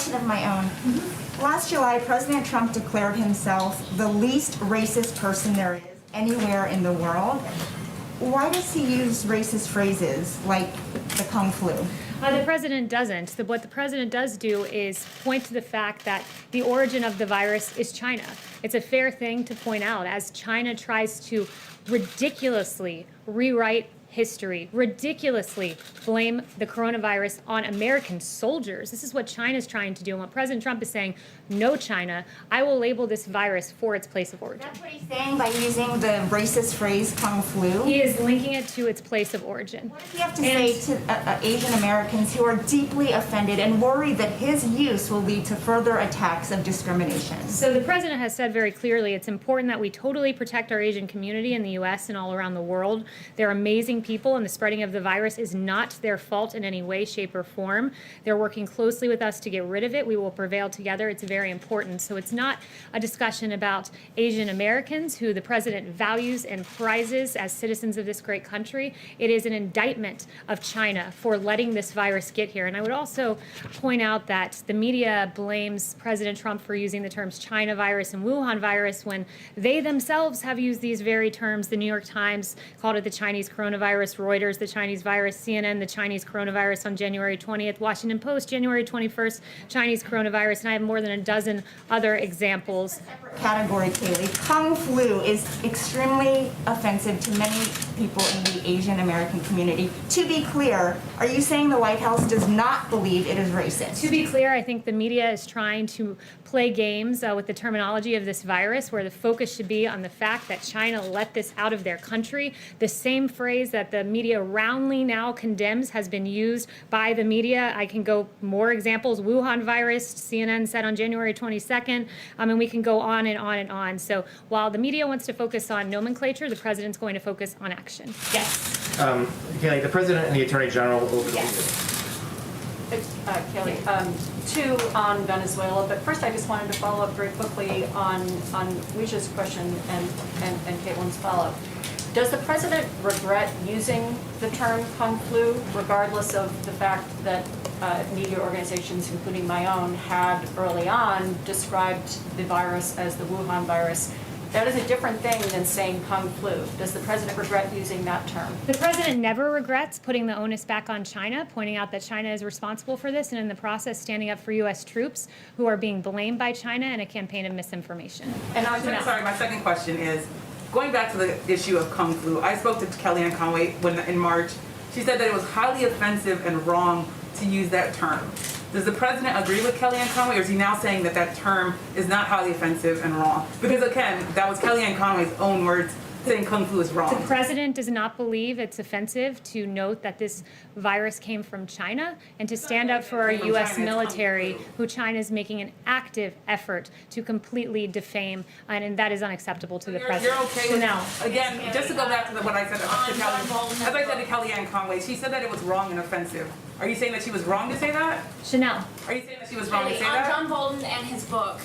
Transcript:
question of my own. Last July, President Trump declared himself the least racist person there is anywhere in the world. Why does he use racist phrases like the Kung flu? The president doesn't. What the president does do is point to the fact that the origin of the virus is China. It's a fair thing to point out as China tries to ridiculously rewrite history, ridiculously blame the coronavirus on American soldiers. This is what China's trying to do. And what President Trump is saying, no, China, I will label this virus for its place of origin. That's what he's saying by using the racist phrase Kung flu? He is linking it to its place of origin. What does he have to say to Asian Americans who are deeply offended and worried that his use will lead to further attacks of discrimination? So the president has said very clearly it's important that we totally protect our Asian community in the U.S. and all around the world. They're amazing people, and the spreading of the virus is not their fault in any way, shape, or form. They're working closely with us to get rid of it. We will prevail together. It's very important. So it's not a discussion about Asian Americans, who the president values and prizes as citizens of this great country. It is an indictment of China for letting this virus get here. And I would also point out that the media blames President Trump for using the terms China virus and Wuhan virus when they themselves have used these very terms. The New York Times called it the Chinese coronavirus, Reuters the Chinese virus, CNN the Chinese coronavirus on January 20th, Washington Post January 21st, Chinese coronavirus, and I have more than a dozen other examples. Category, Kayleigh. Kung flu is extremely offensive to many people in the Asian American community. To be clear, are you saying the White House does not believe it is racist? To be clear, I think the media is trying to play games with the terminology of this virus, where the focus should be on the fact that China let this out of their country. The same phrase that the media roundly now condemns has been used by the media. I can go more examples. Wuhan virus, CNN said on January 22nd, and we can go on and on and on. So while the media wants to focus on nomenclature, the president's going to focus on action. Yes. Kayleigh, the president and the attorney general will be. Yes. Kayleigh, two on Venezuela, but first I just wanted to follow up very quickly on Wisha's question and Caitlin's follow-up. Does the president regret using the term Kung flu, regardless of the fact that media organizations, including my own, had early on described the virus as the Wuhan virus? That is a different thing than saying Kung flu. Does the president regret using that term? The president never regrets putting the onus back on China, pointing out that China is responsible for this, and in the process standing up for U.S. troops who are being blamed by China in a campaign of misinformation. And I'm sorry, my second question is, going back to the issue of Kung flu, I spoke to Kellyanne Conway in March. She said that it was highly offensive and wrong to use that term. Does the president agree with Kellyanne Conway, or is he now saying that that term is not highly offensive and wrong? Because again, that was Kellyanne Conway's own words saying Kung flu is wrong. The president does not believe it's offensive to note that this virus came from China and to stand up for our U.S. military, who China is making an active effort to completely defame, and that is unacceptable to the president. You're okay with, again, just to go back to what I said to Kellyanne, as I said to Kellyanne Conway, she said that it was wrong and offensive. Are you saying that she was wrong to say that? Chanel. Are you saying that she was wrong to say that? On John Bolton and his book.